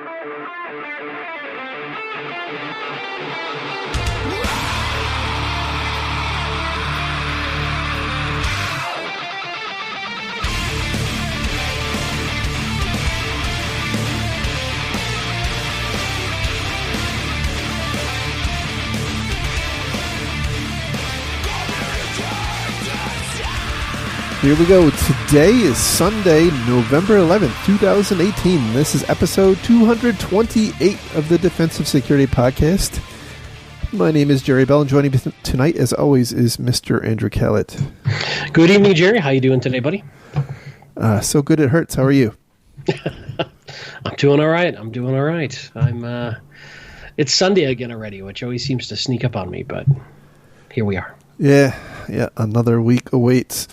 Here we go. Today is Sunday, November 11th, 2018. This is episode 228 of the Defensive Security Podcast. My name is Jerry Bell, and joining me tonight, as always, is Mr. Andrew Callett. Good evening, Jerry. How you doing today, buddy? So good it hurts. How are you? I'm doing all right. It's Sunday again already, which always seems to sneak up on me, but here we are. Yeah, another week awaits.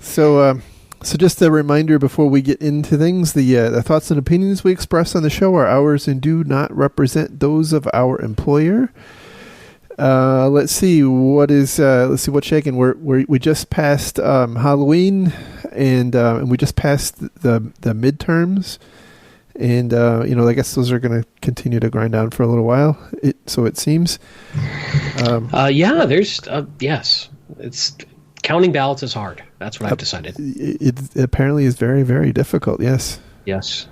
So just a reminder before we get into things, the thoughts and opinions we express on the show are ours and do not represent those of our employer. Let's see what's shaking. We just passed Halloween, and we just passed the midterms, and I guess those are going to continue to grind down for a little while. So it seems. Yes, it's. Counting ballots is hard. That's what I've decided. It apparently is very, very difficult, yes. Yes.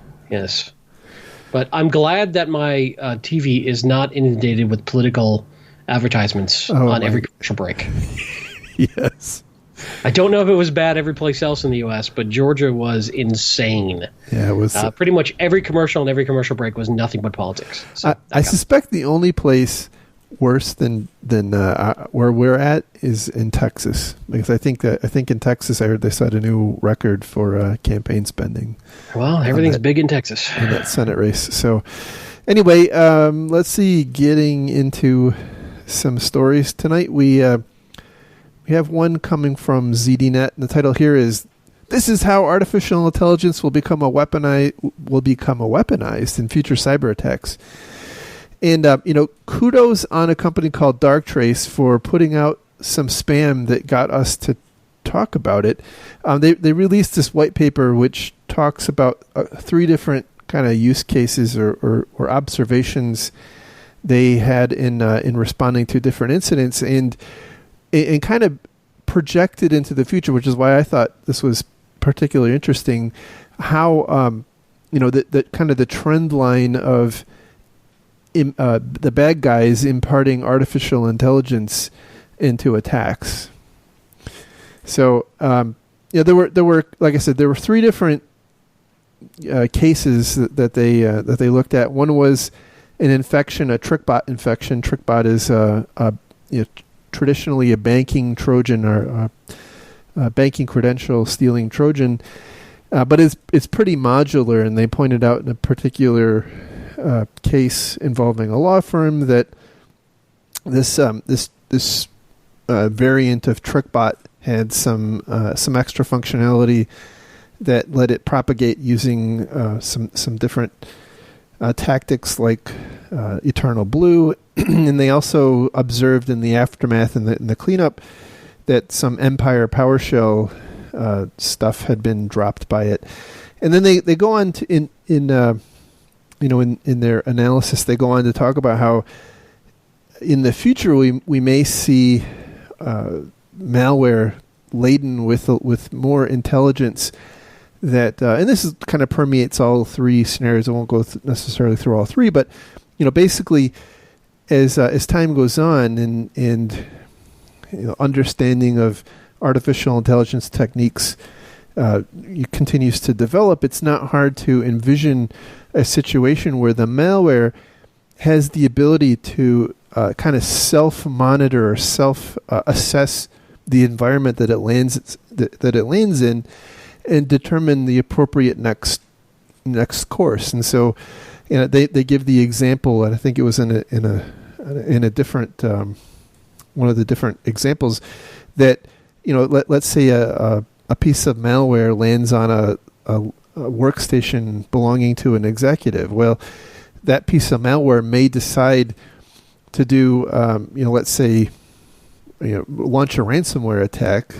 But I'm glad that my TV is not inundated with political advertisements on every commercial break. Yes. I don't know if it was bad every place else in the U.S., but Georgia was insane. Yeah, it was. Pretty much every commercial and every commercial break was nothing but politics. So I suspect the only place worse than where we're at is in Texas, because I think in Texas I heard they set a new record for campaign spending. Well, everything's big in Texas in that Senate race. So anyway, let's see. Getting into some stories tonight, we have one coming from ZDNet, and the title here is "This is how artificial intelligence will become weaponized in future cyber attacks." And, kudos on a company called Darktrace for putting out some spam that got us to talk about it. They released this white paper which talks about 3 different kind of use cases or observations they had in responding to different incidents, and kind of projected into the future, which is why I thought this was particularly interesting, how, the kind of the trend line of the bad guys imparting artificial intelligence into attacks. So, there were, like I said, there were 3 different cases that they looked at. One was an infection, a TrickBot infection. TrickBot is traditionally a banking Trojan or a banking credential stealing Trojan, but it's pretty modular. And they pointed out in a particular case involving a law firm that this variant of TrickBot had some extra functionality that let it propagate using some different tactics like Eternal Blue, and they also observed in the aftermath and the cleanup that some Empire PowerShell stuff had been dropped by it, and then they go on to in their analysis, they go on to talk about how in the future we may see malware laden with more intelligence that, and this is kind of permeates all 3 scenarios. I won't go necessarily through all 3, but basically, as time goes on and understanding of artificial intelligence techniques continues to develop, it's not hard to envision a situation where the malware has the ability to kind of self-monitor or self-assess the environment that it lands in, and determine the appropriate next course. And so, they give the example, and I think it was in a different one of the different examples that let's say a piece of malware lands on a workstation belonging to an executive. Well, that piece of malware may decide to do, let's say, launch a ransomware attack.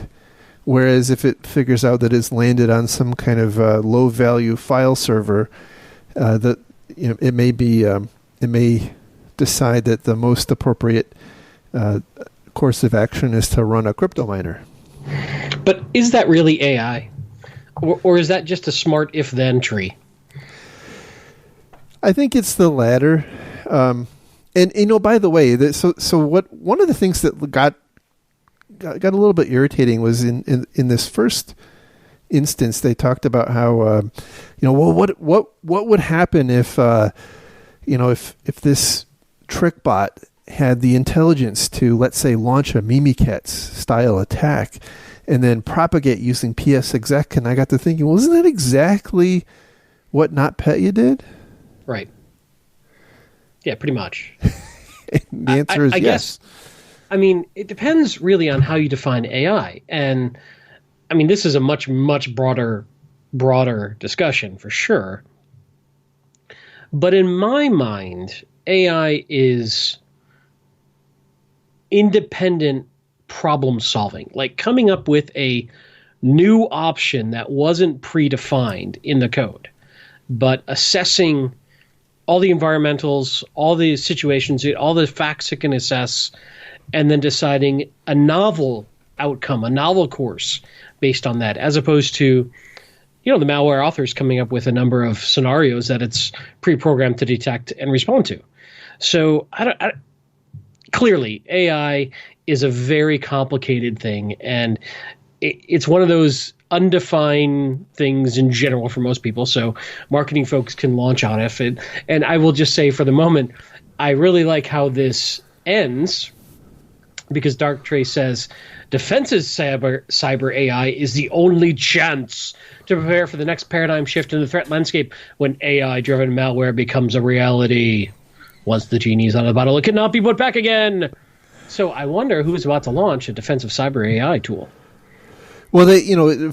Whereas if it figures out that it's landed on some kind of low-value file server, it may be it may decide that the most appropriate course of action is to run a crypto miner. But is that really AI, or is that just a smart if-then tree? I think it's the latter. And by the way, one of the things that got a little bit irritating was in this first instance, they talked about how what would happen if if this trick bot had the intelligence to, let's say, launch a Mimikatz style attack and then propagate using PSExec. And I got to thinking, well, isn't that exactly what NotPetya did? Right. Yeah, pretty much. The answer is I yes. Guess, I mean, it depends really on how you define AI. And I mean, this is a much, much broader discussion for sure. But in my mind, AI is independent problem solving, like coming up with a new option that wasn't predefined in the code, but assessing all the environmentals, all the situations, all the facts it can assess, and then deciding a novel outcome, a novel course based on that, as opposed to, the malware authors coming up with a number of scenarios that it's pre-programmed to detect and respond to. So clearly, AI is a very complicated thing, and it's one of those undefined things in general for most people. So marketing folks can launch on it. And I will just say for the moment, I really like how this ends, because Darktrace says defensive cyber AI is the only chance to prepare for the next paradigm shift in the threat landscape when AI-driven malware becomes a reality. Once the genie's out of the bottle, it cannot be put back again. So I wonder who's about to launch a defensive cyber AI tool. Well,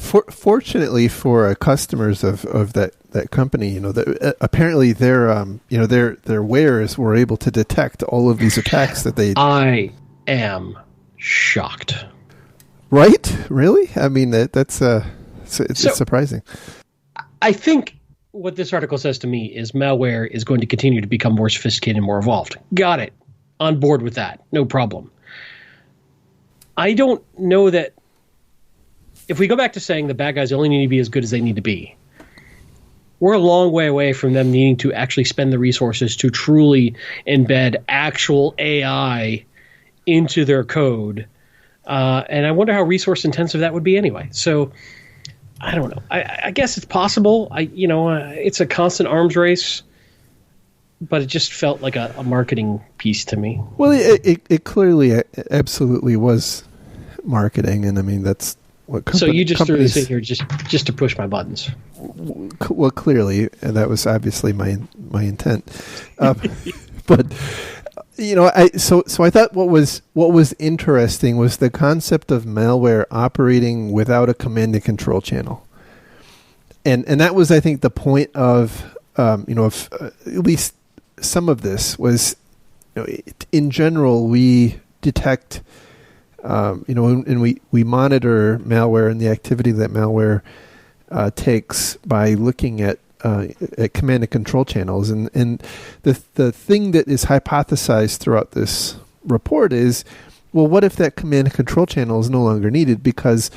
fortunately for customers of that company, apparently their wares were able to detect all of these attacks that they. I am shocked. Right? Really? I mean, that's it's surprising. I think what this article says to me is malware is going to continue to become more sophisticated and more evolved. Got it. On board with that. No problem. I don't know that if we go back to saying the bad guys only need to be as good as they need to be, we're a long way away from them needing to actually spend the resources to truly embed actual AI into their code. And I wonder how resource intensive that would be anyway. So I don't know. I guess it's possible. It's a constant arms race, but it just felt like a marketing piece to me. Well, it clearly absolutely was marketing, and I mean that's what. So you just threw this in here just to push my buttons. Well, clearly, and that was obviously my intent. But I thought what was interesting was the concept of malware operating without a command and control channel, and that was, I think, the point of at least some of this was, in general we detect, and we monitor malware and the activity that malware takes by looking at command and control channels, and the thing that is hypothesized throughout this report is, well, what if that command and control channel is no longer needed? Because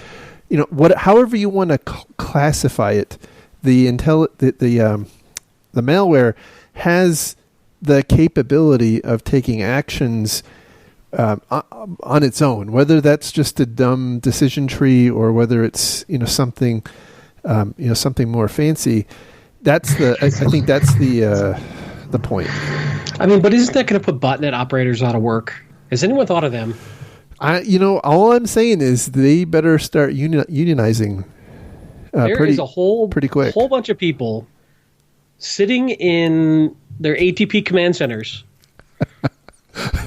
however you want to classify it, the malware has the capability of taking actions on its own, whether that's just a dumb decision tree or whether it's something more fancy. I think that's the point. I mean, but isn't that going to put botnet operators out of work? Has anyone thought of them? All I'm saying is they better start unionizing. There is pretty quick. Whole bunch of people sitting in their ATP command centers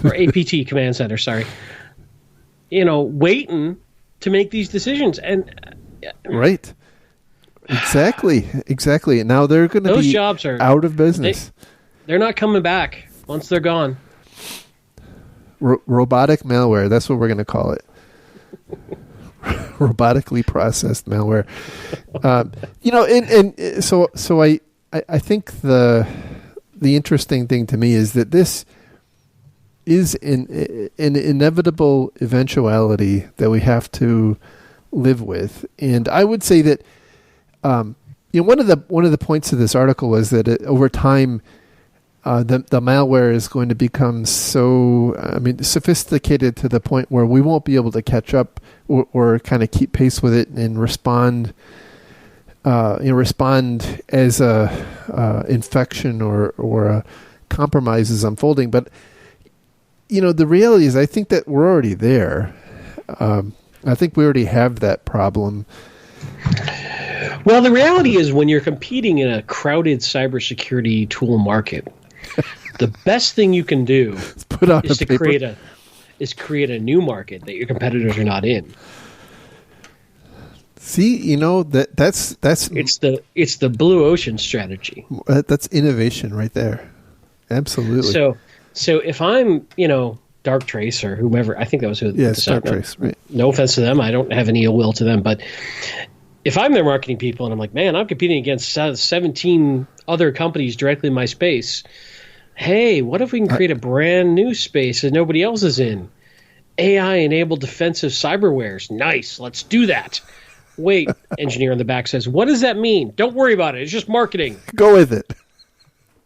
or APT command centers. Sorry, waiting to make these decisions, and right. Exactly. Now they're going to be those jobs are out of business. They're not coming back once they're gone. Robotic malware. That's what we're going to call it. Robotically processed malware. So I think the the interesting thing to me is that this is an inevitable eventuality that we have to live with. And I would say that one of the points of this article was that over time the malware is going to become so sophisticated to the point where we won't be able to catch up or kind of keep pace with it and respond as a infection or a compromise is unfolding. But the reality is, I think that we're already there. I think we already have that problem. Well, the reality is, when you're competing in a crowded cybersecurity tool market, the best thing you can do is to create a new market that your competitors are not in. See, that's it's the blue ocean strategy. That's innovation right there. Absolutely. So if I'm, Darktrace or whomever, I think that was who. Yes, Darktrace. Right. No offense to them, I don't have any ill will to them, but if I'm their marketing people and I'm like, man, I'm competing against 17 other companies directly in my space. Hey, what if we can create a brand new space that nobody else is in? AI-enabled defensive cyberwares. Nice, let's do that. Wait, engineer in the back says, what does that mean? Don't worry about it. It's just marketing. Go with it.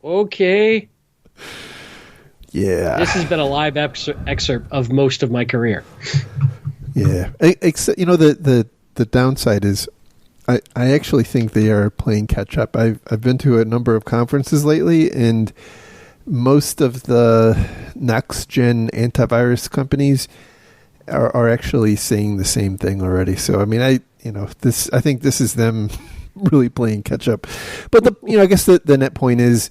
Okay. Yeah. This has been a live excerpt of most of my career. Yeah. Except, the downside is I actually think they are playing catch up. I've been to a number of conferences lately, and most of the next gen antivirus companies are actually saying the same thing already. So I think this is them really playing catch up. But I guess the net point is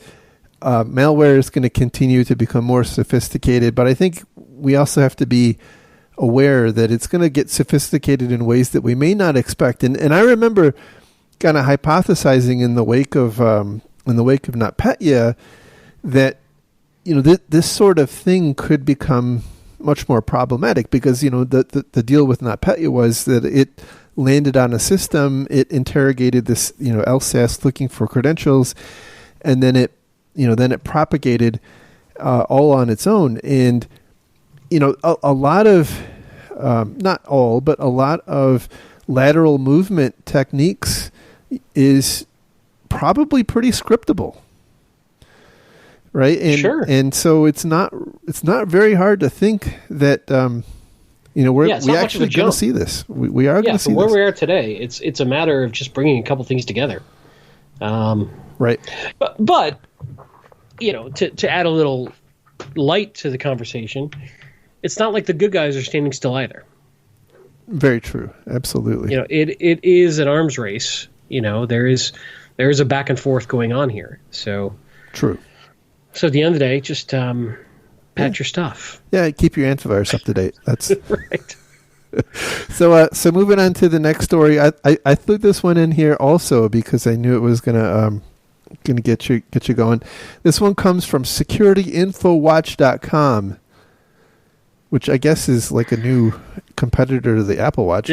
malware is going to continue to become more sophisticated, but I think we also have to be aware that it's going to get sophisticated in ways that we may not expect. And I remember kind of hypothesizing in the wake of NotPetya that this sort of thing could become much more problematic because the deal with NotPetya was that it landed on a system, it interrogated this LSAS looking for credentials, and then it propagated all on its own. And a lot of not all, but a lot of lateral movement techniques is probably pretty scriptable. Right. And, sure. And so it's not very hard to think that, we're actually going to see this. We are going to see this. From where we are today, it's a matter of just bringing a couple things together. Right. But to add a little light to the conversation, it's not like the good guys are standing still either. Very true. Absolutely. It is an arms race. There is a back and forth going on here. So true. So at the end of the day, just patch your stuff. Yeah, keep your antivirus up to date. That's right. So moving on to the next story, I threw this one in here also because I knew it was gonna get you going. This one comes from SecurityInfoWatch.com, which I guess is like a new competitor to the Apple Watch.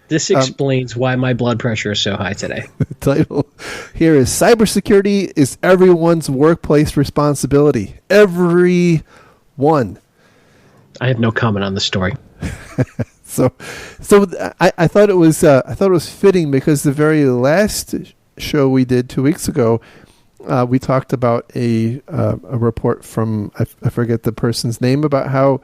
This explains why my blood pressure is so high today. The title here is Cybersecurity is Everyone's Workplace Responsibility. Everyone. I have no comment on the story. So I thought it was fitting because the very last show we did 2 weeks ago, we talked about a report from I forget the person's name about how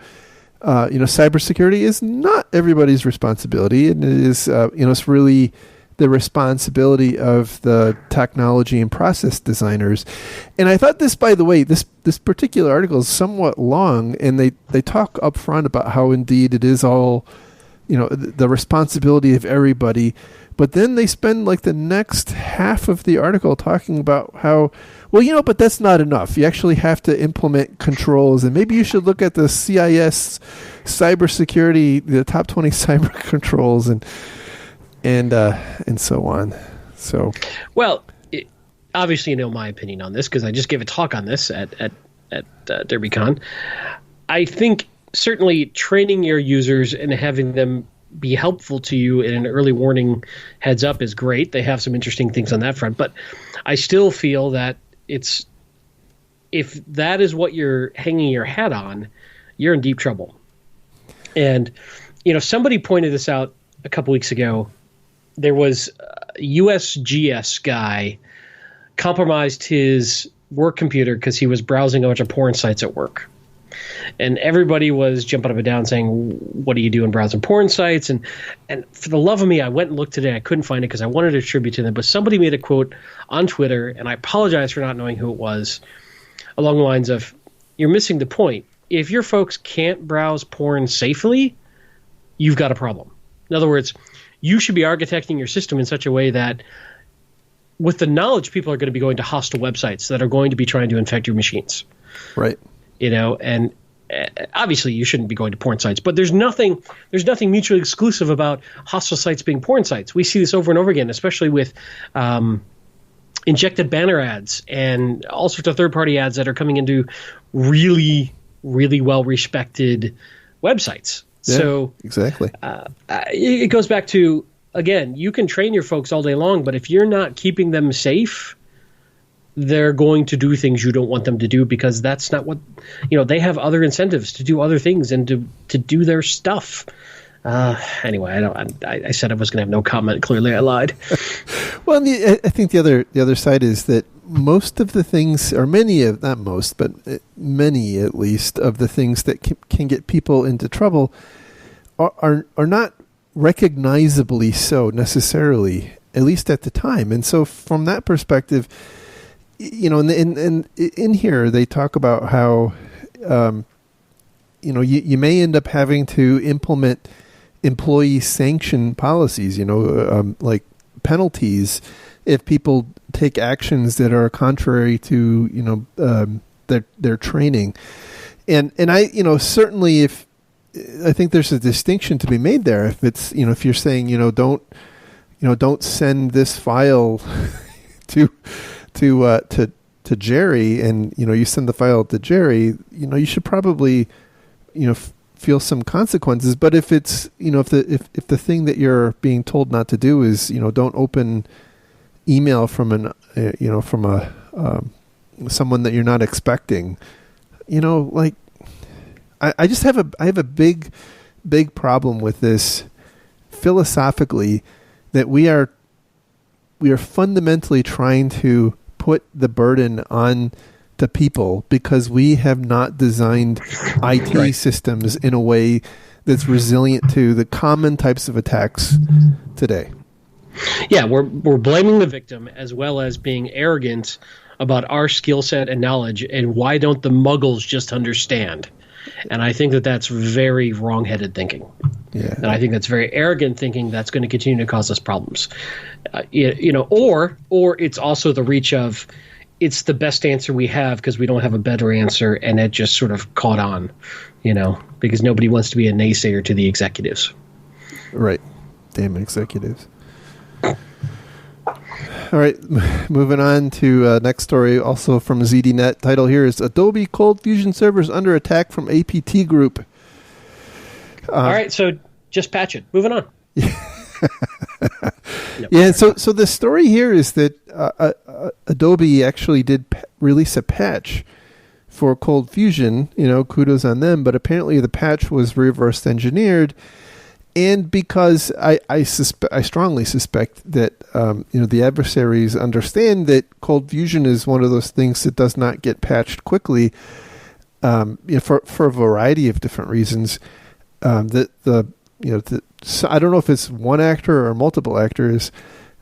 cybersecurity is not everybody's responsibility, and it is it's really the responsibility of the technology and process designers. And I thought this, by the way, this particular article is somewhat long, and they talk up front about how indeed it is all the responsibility of everybody. But then they spend like the next half of the article talking about how, but that's not enough. You actually have to implement controls, and maybe you should look at the CIS cybersecurity, the top 20 cyber controls, and so on. So, obviously you know my opinion on this because I just gave a talk on this at DerbyCon. I think certainly training your users and having them be helpful to you in an early warning heads up is great. They have some interesting things on that front, but I still feel that it's if that is what you're hanging your hat on, you're in deep trouble. And, somebody pointed this out a couple weeks ago. There was a USGS guy compromised his work computer because he was browsing a bunch of porn sites at work. And everybody was jumping up and down saying, what are you doing browsing porn sites? And for the love of me, I went and looked today. I couldn't find it because I wanted to attribute to them. But somebody made a quote on Twitter, and I apologize for not knowing who it was, along the lines of, you're missing the point. If your folks can't browse porn safely, you've got a problem. In other words, you should be architecting your system in such a way that with the knowledge, people are going to be going to hostile websites that are going to be trying to infect your machines. Right. And obviously you shouldn't be going to porn sites, but there's nothing mutually exclusive about hostile sites being porn sites. We see this over and over again, especially with injected banner ads and all sorts of third-party ads that are coming into really, really well-respected websites. Yeah, so exactly. It goes back to, again, you can train your folks all day long, but if you're not keeping them safe, they're going to do things you don't want them to do, because that's not what, they have other incentives to do other things and to do their stuff. Anyway, I said I was going to have no comment. Clearly I lied. Well, I think the other side is that most of the things, or not most, but many at least of the things that can get people into trouble are not recognizably so necessarily, at least at the time. And so from that perspective, in here they talk about how, you may end up having to implement employee sanction policies, like penalties if people take actions that are contrary to, their training. And I, certainly I think there's a distinction to be made there. If it's, if you're saying, don't send this file to Jerry, and you send the file to Jerry, you should probably feel some consequences. But if it's if the thing that you're being told not to do is don't open email from someone that you're not expecting, I just have a big problem with this philosophically, that we are fundamentally trying to put the burden on the people because we have not designed IT right. systems in a way that's resilient to the common types of attacks today. Yeah, we're blaming the victim as well as being arrogant about our skill set and knowledge, and why don't the muggles just understand? And I think that's very wrong-headed thinking. Yeah. And I think that's very arrogant thinking that's going to continue to cause us problems. Or it's also the reach of, it's the best answer we have because we don't have a better answer, and it just sort of caught on, because nobody wants to be a naysayer to the executives. Right. Damn executives. All right, moving on to next story, also from ZDNet. Title here is Adobe Cold Fusion servers under attack from APT Group. All right, so just patch it. Moving on. Yeah, so the story here is that Adobe actually did release a patch for Cold Fusion. Kudos on them, but apparently the patch was reverse engineered. And because I strongly suspect that the adversaries understand that Cold Fusion is one of those things that does not get patched quickly, for a variety of different reasons. So I don't know if it's one actor or multiple actors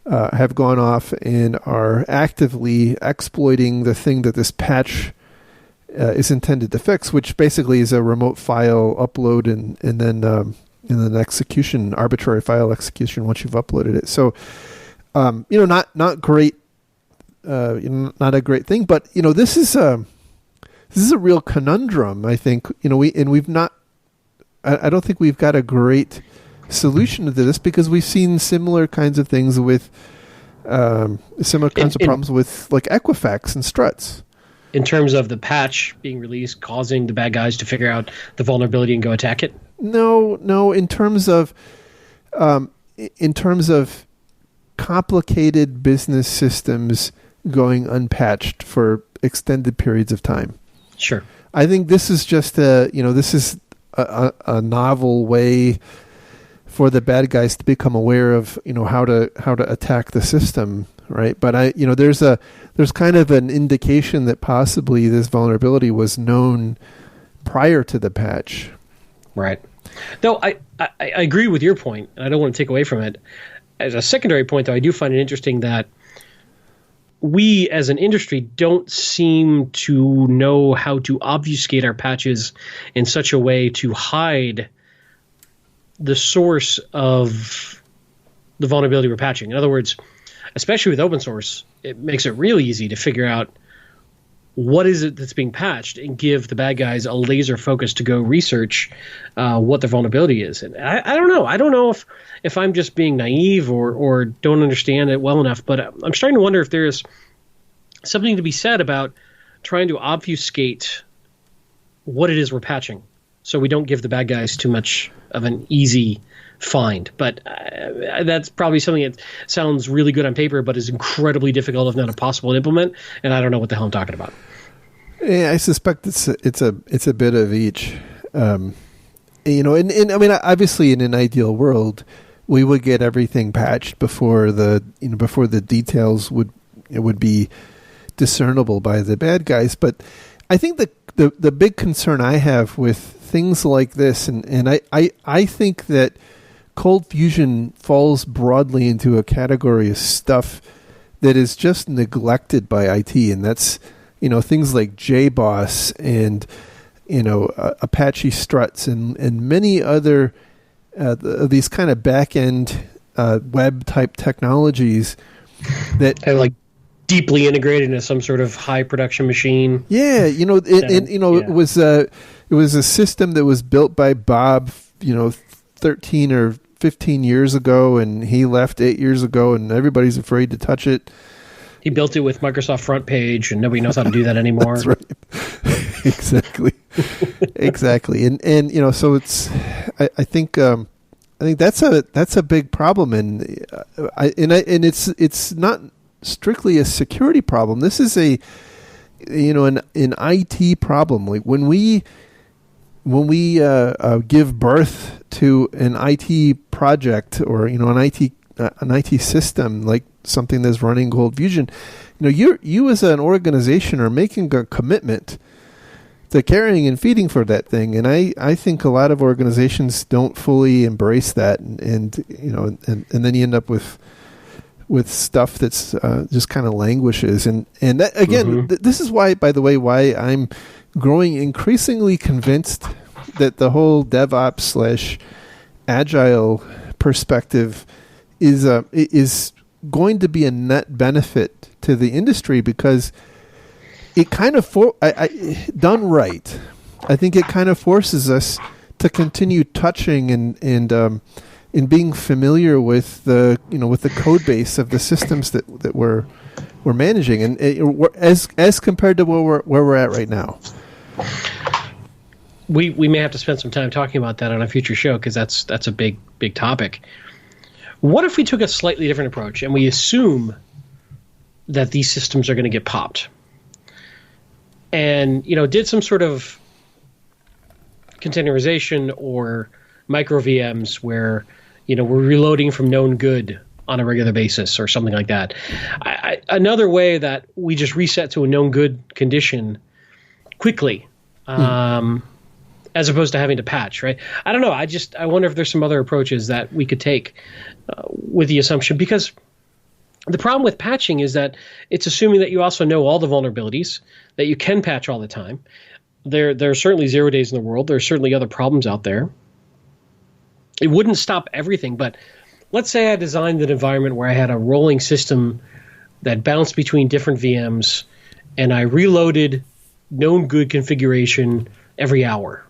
have gone off and are actively exploiting the thing that this patch is intended to fix, which basically is a remote file upload and then an execution, arbitrary file execution once you've uploaded it. So, not great, not a great thing. But this is a real conundrum. I think we've not. I don't think we've got a great solution to this, because we've seen similar kinds of things with problems with like Equifax and Struts. In terms of the patch being released, causing the bad guys to figure out the vulnerability and go attack it? No. In terms of complicated business systems going unpatched for extended periods of time. Sure. I think this is just this is a novel way for the bad guys to become aware of, how to attack the system, right? But there's kind of an indication that possibly this vulnerability was known prior to the patch. Right. Though I agree with your point, and I don't want to take away from it. As a secondary point, though, I do find it interesting that we as an industry don't seem to know how to obfuscate our patches in such a way to hide the source of the vulnerability we're patching. In other words, especially with open source, it makes it really easy to figure out what is it that's being patched and give the bad guys a laser focus to go research what the vulnerability is. And I don't know. I don't know if I'm just being naive or don't understand it well enough, but I'm starting to wonder if there's something to be said about trying to obfuscate what it is we're patching so we don't give the bad guys too much of an easy find. But that's probably something that sounds really good on paper, but is incredibly difficult, if not impossible, to implement. And I don't know what the hell I'm talking about. Yeah, I suspect it's a bit of each. And I mean, obviously, in an ideal world, we would get everything patched before the details would be discernible by the bad guys. But I think the big concern I have with things like this, and I think that Cold Fusion falls broadly into a category of stuff that is just neglected by IT, and that's things like JBoss and Apache struts and many other these kind of back end web type technologies that kind of like deeply integrated into some sort of high production machine. Yeah, it was a system that was built by Bob, 13 or 15 years ago, and he left 8 years ago, and everybody's afraid to touch it. He built it with Microsoft Front Page, and nobody knows how to do that anymore. That's right. Exactly. And so it's. I think that's a big problem, and it's not strictly a security problem. This is an IT problem. Like when we give birth to an IT project or an IT system, like something that's running Cold Fusion, you as an organization are making a commitment to caring and feeding for that thing, and I think a lot of organizations don't fully embrace that, and then you end up with stuff that's just kind of languishes, and that, again, this is why, by the way, why I'm growing increasingly convinced that the whole DevOps / Agile perspective is going to be a net benefit to the industry, because it kind of done right, I think it kind of forces us to continue touching and being familiar with the code base of the systems that we're managing, and as compared to where we're at right now. We may have to spend some time talking about that on a future show, because that's a big topic. What if we took a slightly different approach and we assume that these systems are going to get popped, and did some sort of containerization or micro VMs where we're reloading from known good on a regular basis or something like that? Another way that we just reset to a known good condition quickly, as opposed to having to patch, right? I don't know. I wonder if there's some other approaches that we could take with the assumption, because the problem with patching is that it's assuming that you also know all the vulnerabilities, that you can patch all the time. There are certainly 0 days in the world. There are certainly other problems out there. It wouldn't stop everything, but let's say I designed an environment where I had a rolling system that bounced between different VMs, and I reloaded known good configuration every hour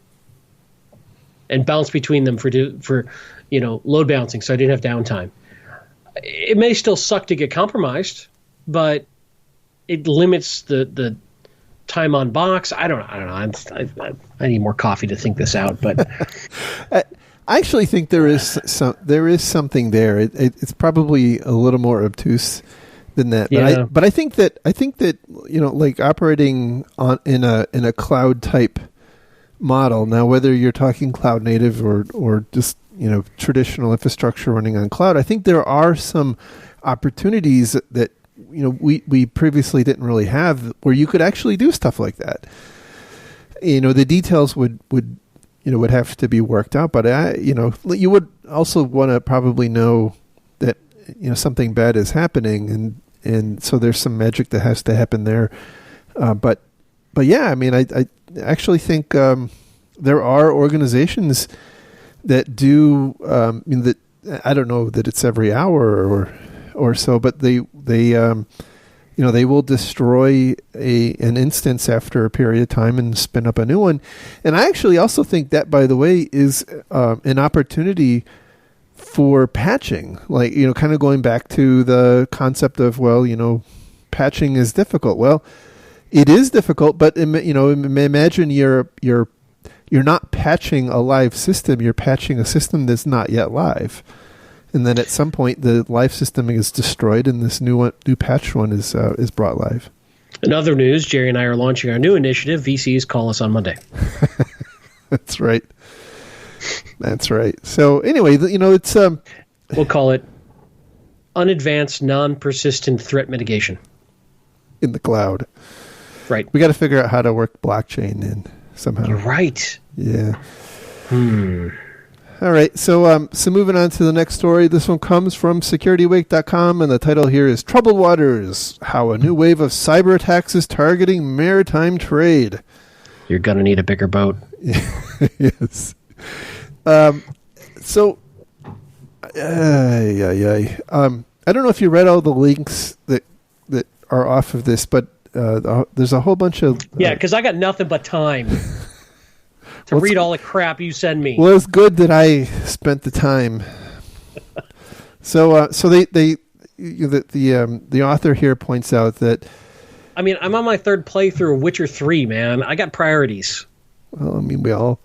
and bounced between them for load balancing, so I didn't have downtime. It may still suck to get compromised, but it limits the time on box. I don't know. I need more coffee to think this out, but I actually think there is something there. It's probably a little more obtuse than that. Yeah. But I think that like operating in a cloud type model. Now, whether you're talking cloud native or just traditional infrastructure running on cloud, I think there are some opportunities that we previously didn't really have, where you could actually do stuff like that. The details would have to be worked out, but you would also want to probably know that something bad is happening, and so there's some magic that has to happen there. But yeah, I mean, I actually think there are organizations that do that. I don't know that it's every hour or so, but they will destroy an instance after a period of time and spin up a new one. And I actually also think that, by the way, is an opportunity for patching. Like, kind of going back to the concept of, patching is difficult. Well, it is difficult, but imagine you're not patching a live system. You're patching a system that's not yet live. And then at some point, the live system is destroyed, and this new patched one is brought live. In other news, Jerry and I are launching our new initiative. VCs call us on Monday. That's right. That's right. So anyway, it's we'll call it unadvanced, non-persistent threat mitigation in the cloud. Right. We got to figure out how to work blockchain in somehow. You're right. Yeah. All right, so moving on to the next story. This one comes from SecurityWake.com, and the title here is Troubled Waters, How a New Wave of Cyber Attacks is Targeting Maritime Trade. You're going to need a bigger boat. Yes. So, I don't know if you read all the links that are off of this, but there's a whole bunch of... Yeah, because I got nothing but time. To read all the crap you send me. Well, it's good that I spent the time. So the author here points out that. I mean, I'm on my third playthrough of Witcher 3, man. I got priorities. Well, I mean, we all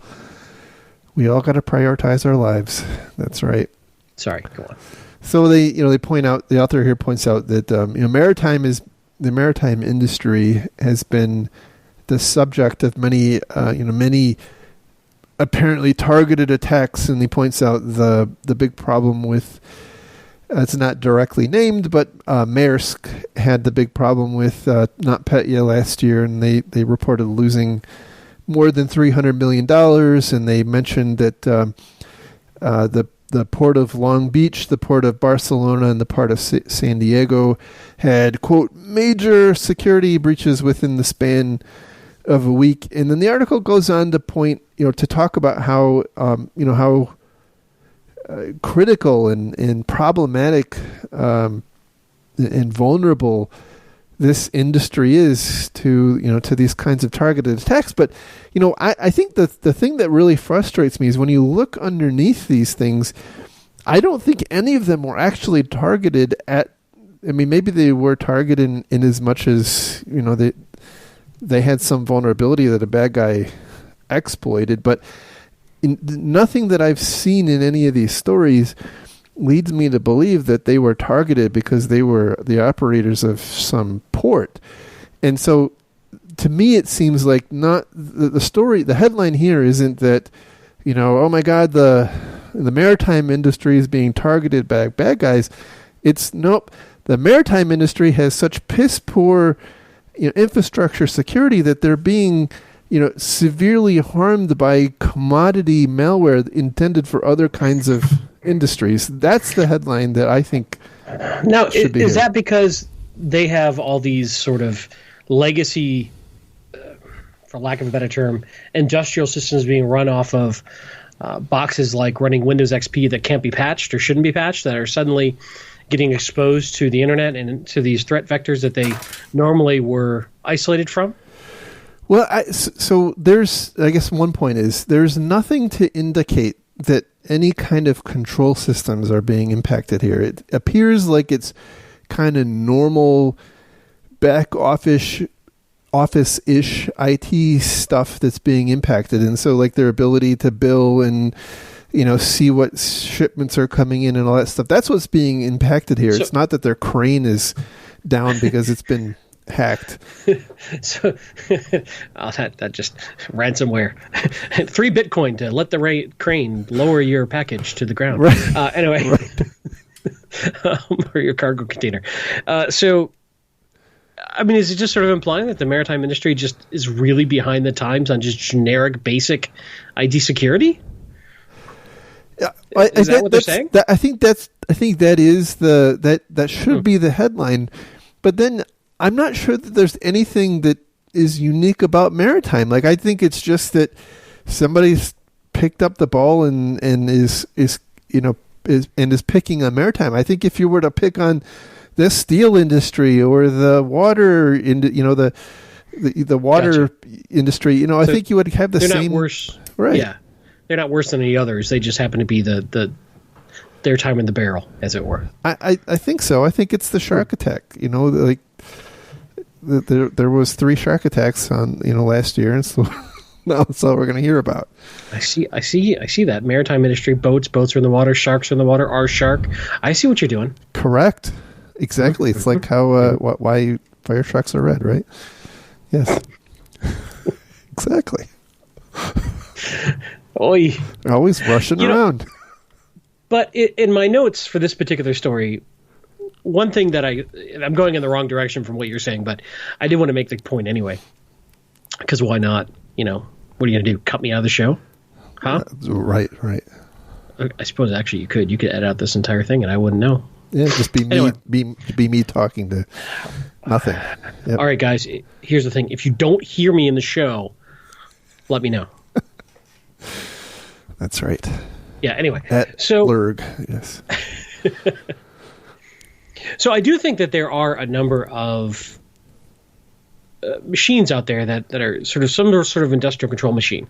got to prioritize our lives. That's right. Sorry, go on. So they point out, the author here points out that the maritime industry has been the subject of many apparently targeted attacks, and he points out the big problem with, it's not directly named, but Maersk had the big problem with NotPetya last year, and they reported losing more than $300 million, and they mentioned that the port of Long Beach, the port of Barcelona, and the port of San Diego had, quote, major security breaches within the span of a week. And then the article goes on to point, to talk about how, how critical and problematic and vulnerable this industry is to these kinds of targeted attacks. But, I think the thing that really frustrates me is when you look underneath these things, I don't think any of them were actually targeted at, maybe they were targeted in as much as, they had some vulnerability that a bad guy exploited, but nothing that I've seen in any of these stories leads me to believe that they were targeted because they were the operators of some port. And so to me, it seems like not the story, the headline here isn't that, oh my God, the maritime industry is being targeted by bad guys. It's nope. The maritime industry has such piss poor infrastructure security that they're being, severely harmed by commodity malware intended for other kinds of industries. That's the headline that I think. Now, is that because they have all these sort of legacy, for lack of a better term, industrial systems being run off of boxes like running Windows XP that can't be patched or shouldn't be patched, that are suddenly getting exposed to the internet and to these threat vectors that they normally were isolated from? Well, so there's, I guess one point is there's nothing to indicate that any kind of control systems are being impacted here. It appears like it's kind of normal back office-ish IT stuff that's being impacted. And so like their ability to bill and see what shipments are coming in and all that stuff. That's what's being impacted here. It's not that their crane is down because it's been hacked. So that just ransomware. 3 Bitcoin to let the crane lower your package to the ground. Right. Anyway, Right. Or your cargo container. So, I mean, is it just sort of implying that the maritime industry just is really behind the times on just generic, basic IT security? Yeah, Is that what they're saying? I think that is that should be the headline, but then I'm not sure that there's anything that is unique about maritime. Like, I think it's just that somebody's picked up the ball and is picking on maritime. I think if you were to pick on the steel industry or the water, the water industry, I think you would have the they're same. Not worse, right? Yeah, they're not worse than any others. They just happen to be their time in the barrel, as it were. I think so. I think it's the shark attack. Like there was 3 shark attacks on last year, and so now that's all we're going to hear about. I see that maritime industry. Boats are in the water. Sharks are in the water. Our shark. I see what you're doing. Correct. Exactly. It's like how why fire trucks are red, right? Yes. Exactly. Oy. Always rushing around. But in my notes for this particular story, one thing that I'm going in the wrong direction from what you're saying, but I did want to make the point anyway. Because why not? What are you going to do? Cut me out of the show? Huh? Right. I suppose actually you could. You could edit out this entire thing and I wouldn't know. Yeah, just be me. Anyway. Be me talking to nothing. Yep. All right, guys. Here's the thing: if you don't hear me in the show, let me know. That's right. Yeah. Anyway, so Lurg, yes. So I do think that there are a number of machines out there that are sort of some sort of industrial control machine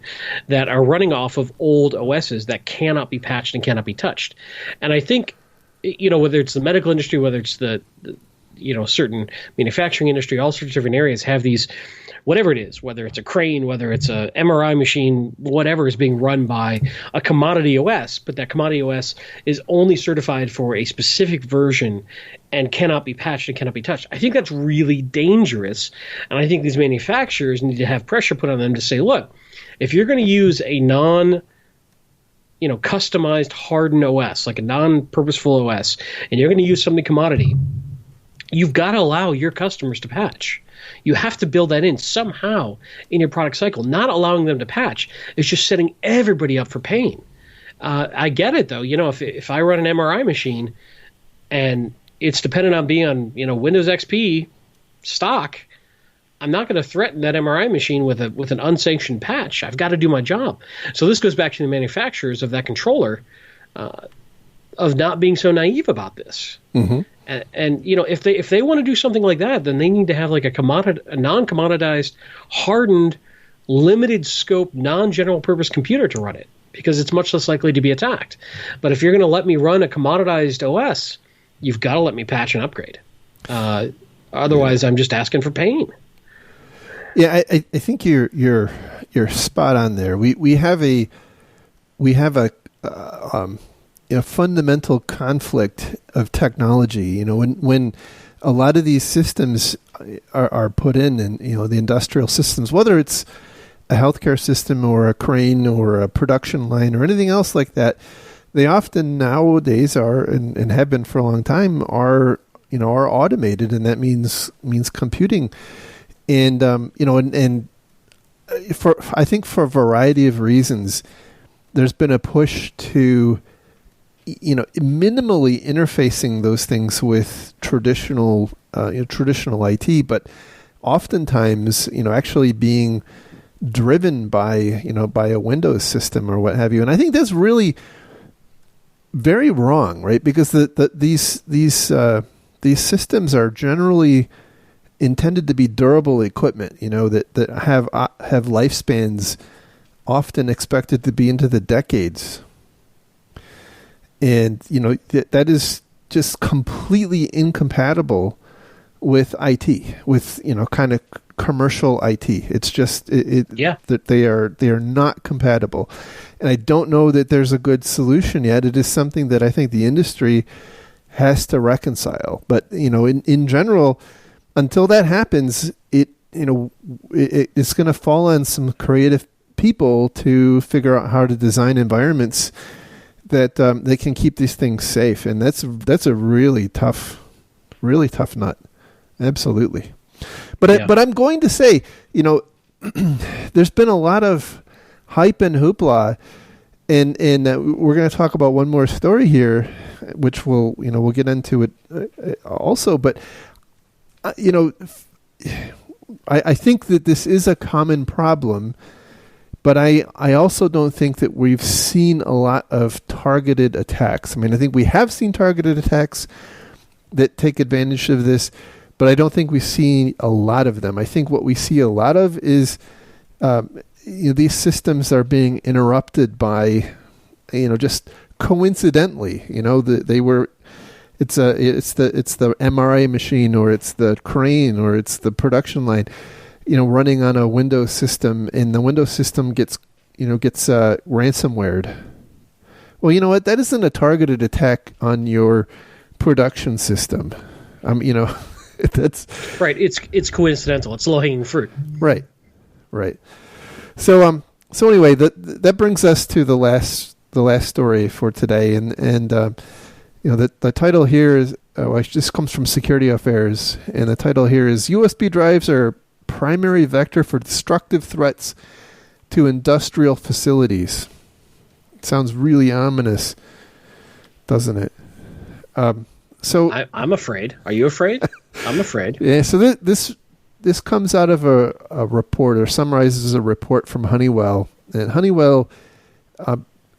that are running off of old OSs that cannot be patched and cannot be touched. And I think, whether it's the medical industry, whether it's the certain manufacturing industry, all sorts of different areas have these, whatever it is, whether it's a crane, whether it's a MRI machine, whatever is being run by a commodity OS, but that commodity OS is only certified for a specific version and cannot be patched and cannot be touched. I think that's really dangerous, and I think these manufacturers need to have pressure put on them to say, look, if you're going to use a customized hardened OS, like a non-purposeful OS, and you're going to use something commodity, you've got to allow your customers to patch. You have to build that in somehow in your product cycle. Not allowing them to patch is just setting everybody up for pain. I get it, though. If I run an MRI machine and it's dependent on being on Windows XP stock, I'm not going to threaten that MRI machine with an unsanctioned patch. I've got to do my job. So this goes back to the manufacturers of that controller of not being so naive about this. Mm-hmm. And if they want to do something like that, then they need to have like a non-commoditized, hardened, limited scope, non-general purpose computer to run it, because it's much less likely to be attacked. But if you're going to let me run a commoditized OS, you've got to let me patch and upgrade. Otherwise, I'm just asking for pain. Yeah, I think you're spot on there. We have a fundamental conflict of technology. When a lot of these systems are put in, and the industrial systems, whether it's a healthcare system or a crane or a production line or anything else like that, they often nowadays are and have been for a long time are automated, and that means computing. And I think for a variety of reasons, there's been a push to minimally interfacing those things with traditional IT, but oftentimes actually being driven by a Windows system or what have you. And I think that's really very wrong, right? Because these systems are generally intended to be durable equipment, that have lifespans often expected to be into the decades. And, that is just completely incompatible with IT, with, kind of commercial IT. It's just, that they are not compatible. And I don't know that there's a good solution yet. It is something that I think the industry has to reconcile. But in general, until that happens, it's going to fall on some creative people to figure out how to design environments that they can keep these things safe, and that's a really tough nut. Absolutely. But I'm going to say, there's been a lot of hype and hoopla, and we're going to talk about one more story here, which we'll get into it also. But I think that this is a common problem, but I also don't think that we've seen a lot of targeted attacks. I mean, I think we have seen targeted attacks that take advantage of this, but I don't think we've seen a lot of them. I think what we see a lot of is these systems are being interrupted by, just coincidentally. It's the MRI machine, or it's the crane, or it's the production line, running on a Windows system, and the Windows system gets ransomwared. Well, you know what? That isn't a targeted attack on your production system. That's right. It's coincidental. It's low-hanging fruit. Right. So anyway, that brings us to the last story for today, and the title here is this comes from Security Affairs, and the title here is USB drives are primary vector for destructive threats to industrial facilities. It sounds really ominous, doesn't it? So I'm afraid. Are you afraid? I'm afraid. Yeah. So this comes out of a report, or summarizes a report from Honeywell, and Honeywell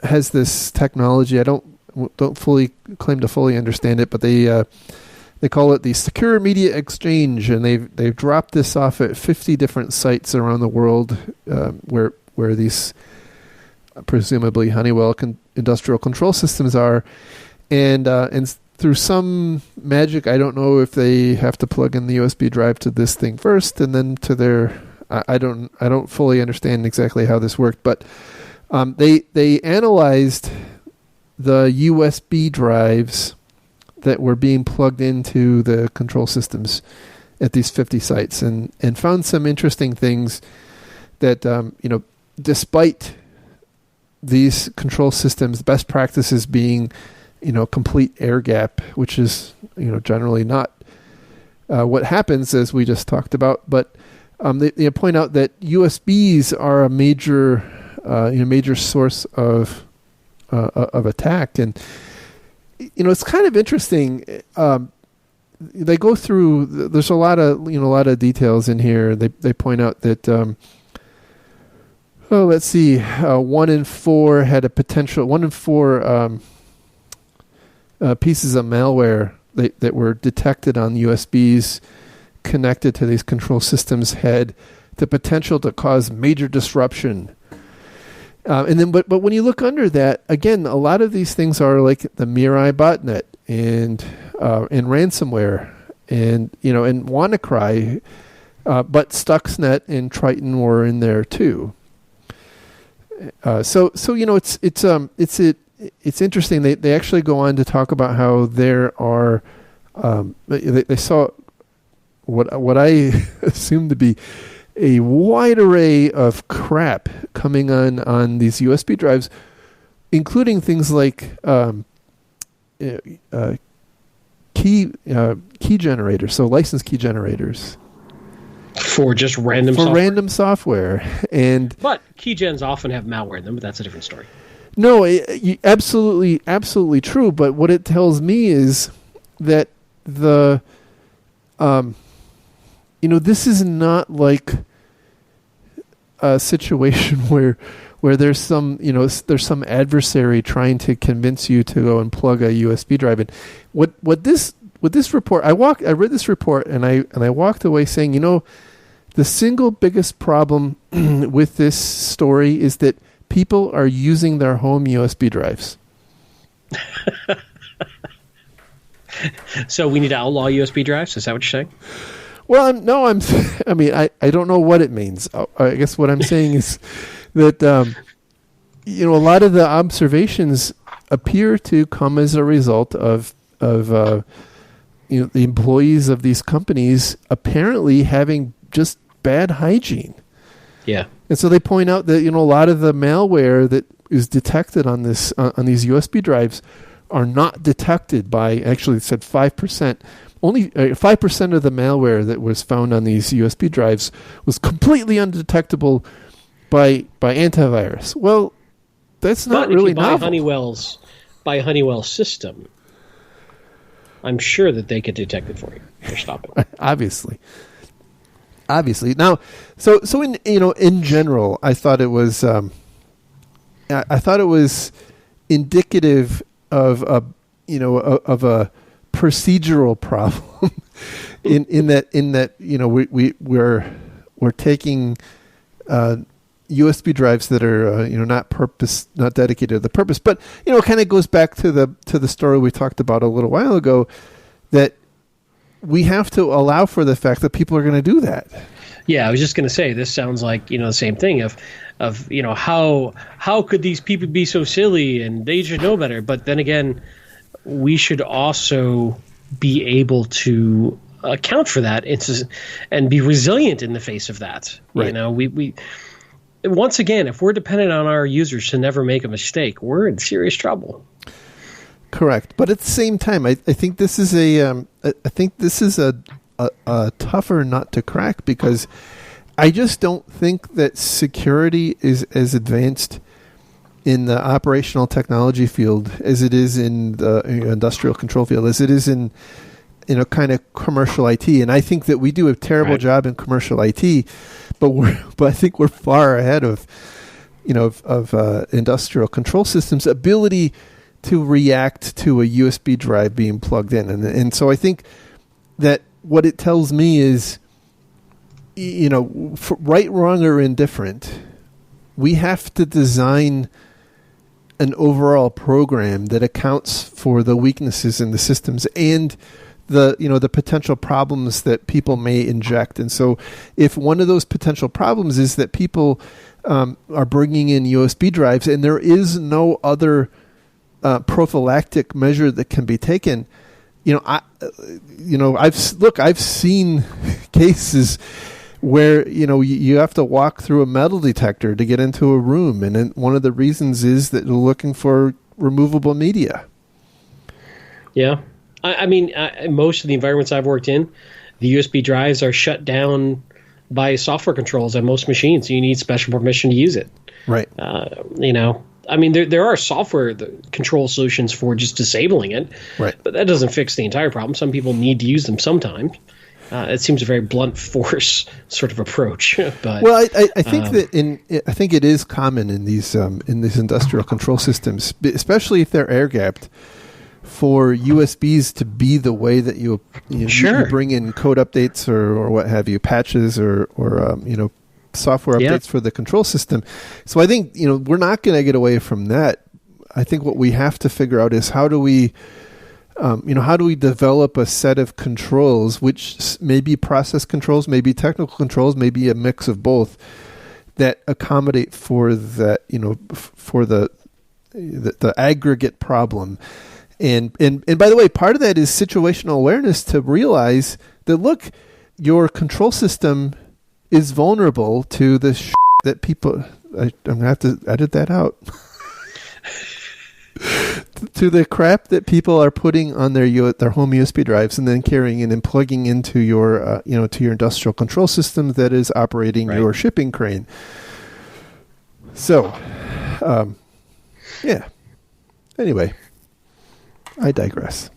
has this technology. I don't fully claim to fully understand it, but they call it the Secure Media Exchange, and they've dropped this off at 50 different sites around the world, where these presumably Honeywell industrial control systems are, and through some magic, I don't know if they have to plug in the USB drive to this thing first, and then to their. I don't fully understand exactly how this worked, but they analyzed the USB drives that were being plugged into the control systems at these 50 sites, and found some interesting things that despite these control systems, best practices being complete air gap, which is generally not what happens, as we just talked about. But they point out that USBs are a major source of attack, and it's kind of interesting. They go through. There's a lot of details in here. They point out that. Let's see. 1 in 4 had a potential. 1 in 4. Pieces of malware that were detected on USBs connected to these control systems had the potential to cause major disruption. But when you look under that, again, a lot of these things are like the Mirai botnet and ransomware and WannaCry, but Stuxnet and Triton were in there too. It's interesting. They actually go on to talk about how there are they saw what I assume to be a wide array of crap coming on these USB drives, including things like key generators, so license key generators. For just random software. But keygens often have malware in them, but that's a different story. No, absolutely true. But what it tells me is that this is not like a situation where there's some adversary trying to convince you to go and plug a USB drive in. What this report, I read this report and I walked away saying, the single biggest problem with this story is that people are using their home USB drives. So we need to outlaw USB drives? Is that what you're saying? Well, I don't know what it means. I guess what I'm saying is that, a lot of the observations appear to come as a result of the employees of these companies apparently having just bad hygiene. Yeah. And so they point out that, a lot of the malware that is detected on this on these USB drives are not detected by, actually it said 5%. Only 5% of the malware that was found on these USB drives was completely undetectable by antivirus. Well, that's not really novel. By Honeywell's system, I'm sure that they could detect it for you or stop it. Obviously. Now, so in general, I thought it was indicative of a procedural problem in that we're taking USB drives that are not dedicated to the purpose, but it kind of goes back to the story we talked about a little while ago, that we have to allow for the fact that people are going to do that. Yeah, I was just going to say, this sounds like the same thing of how could these people be so silly, and they should know better. But then again, we should also be able to account for that and be resilient in the face of that. Right. We once again, if we're dependent on our users to never make a mistake, we're in serious trouble. Correct, but at the same time, I think this is a tougher nut to crack, because I just don't think that security is as advanced in the operational technology field as it is in the industrial control field, as it is in kind of commercial IT. And I think that we do a terrible job in commercial IT, but I think we're far ahead of industrial control systems' ability to react to a USB drive being plugged in. And so I think that what it tells me is, right, wrong, or indifferent, we have to design an overall program that accounts for the weaknesses in the systems and the potential problems that people may inject. And so if one of those potential problems is that people are bringing in USB drives and there is no other prophylactic measure that can be taken, I've seen cases where you have to walk through a metal detector to get into a room, and then one of the reasons is that they're looking for removable media. Yeah, I mean, most of the environments I've worked in, the USB drives are shut down by software controls on most machines. So you need special permission to use it. Right. I mean, there are software control solutions for just disabling it, right? But that doesn't fix the entire problem. Some people need to use them sometimes. It seems a very blunt force sort of approach. But I think I think it is common in these industrial control systems, especially if they're air gapped, for USBs to be the way that you bring in code updates or what have you, patches or software updates for the control system. So I think we're not going to get away from that. I think what we have to figure out is how do we develop a set of controls, which may be process controls, maybe technical controls, maybe a mix of both, that accommodate for that, for the aggregate problem. And by the way, part of that is situational awareness, to realize that, look, your control system is vulnerable to the that people. I'm going to have to edit that out. To the crap that people are putting on their home USB drives and then carrying in and plugging into your to your industrial control system that is operating your shipping crane. So, Anyway, I digress.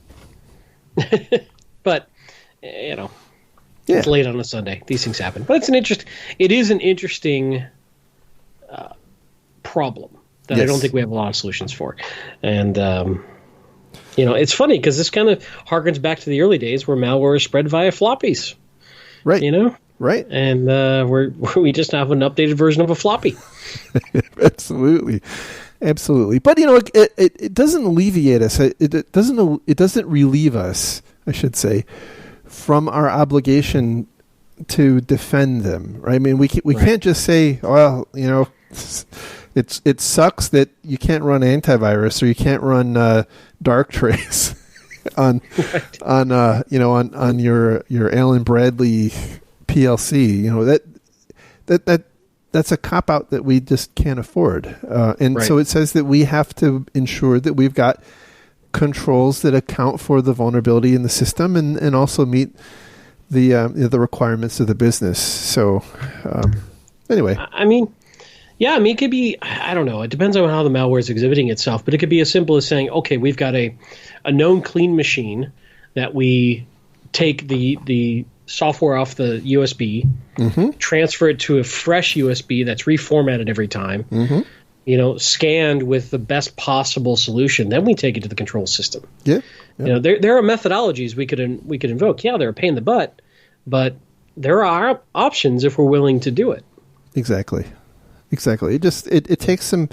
But it's late on a Sunday. These things happen. But it is an interesting problem that I don't think we have a lot of solutions for. And, it's funny because this kind of harkens back to the early days where malware is spread via floppies. Right. Right. And we just have an updated version of a floppy. Absolutely. But, it doesn't alleviate us. It doesn't relieve us, I should say, from our obligation to defend them. Right? I mean, we can't just say, well, it sucks that you can't run antivirus or you can't run Darktrace. on on your Allen Bradley PLC. That's a cop out that we just can't afford. So it says that we have to ensure that we've got controls that account for the vulnerability in the system and also meet the requirements of the business. So anyway, it could be, I don't know. It depends on how the malware is exhibiting itself, but it could be as simple as saying, okay, we've got a known clean machine that we take the software off the USB, transfer it to a fresh USB that's reformatted every time, scanned with the best possible solution. Then we take it to the control system. Yeah. There are methodologies we could invoke. Yeah, they're a pain in the butt, but there are options if we're willing to do it. Exactly. It just it takes some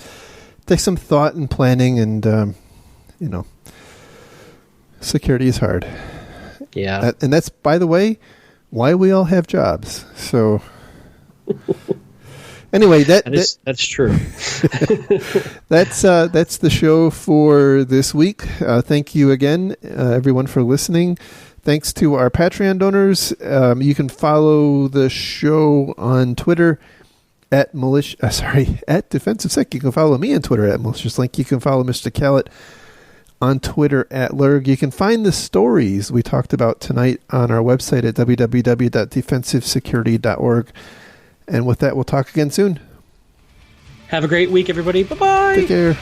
thought and planning, and security is hard. Yeah, and that's, by the way, why we all have jobs. So anyway, that's true. That's the show for this week. Thank you again, everyone, for listening. Thanks to our Patreon donors. You can follow the show on Twitter at DefensiveSec. You can follow me on Twitter at MaliciousLink. You can follow Mr. Callett on Twitter at Lurg. You can find the stories we talked about tonight on our website at www.defensivesecurity.org. And with that, we'll talk again soon. Have a great week, everybody. Bye-bye. Take care.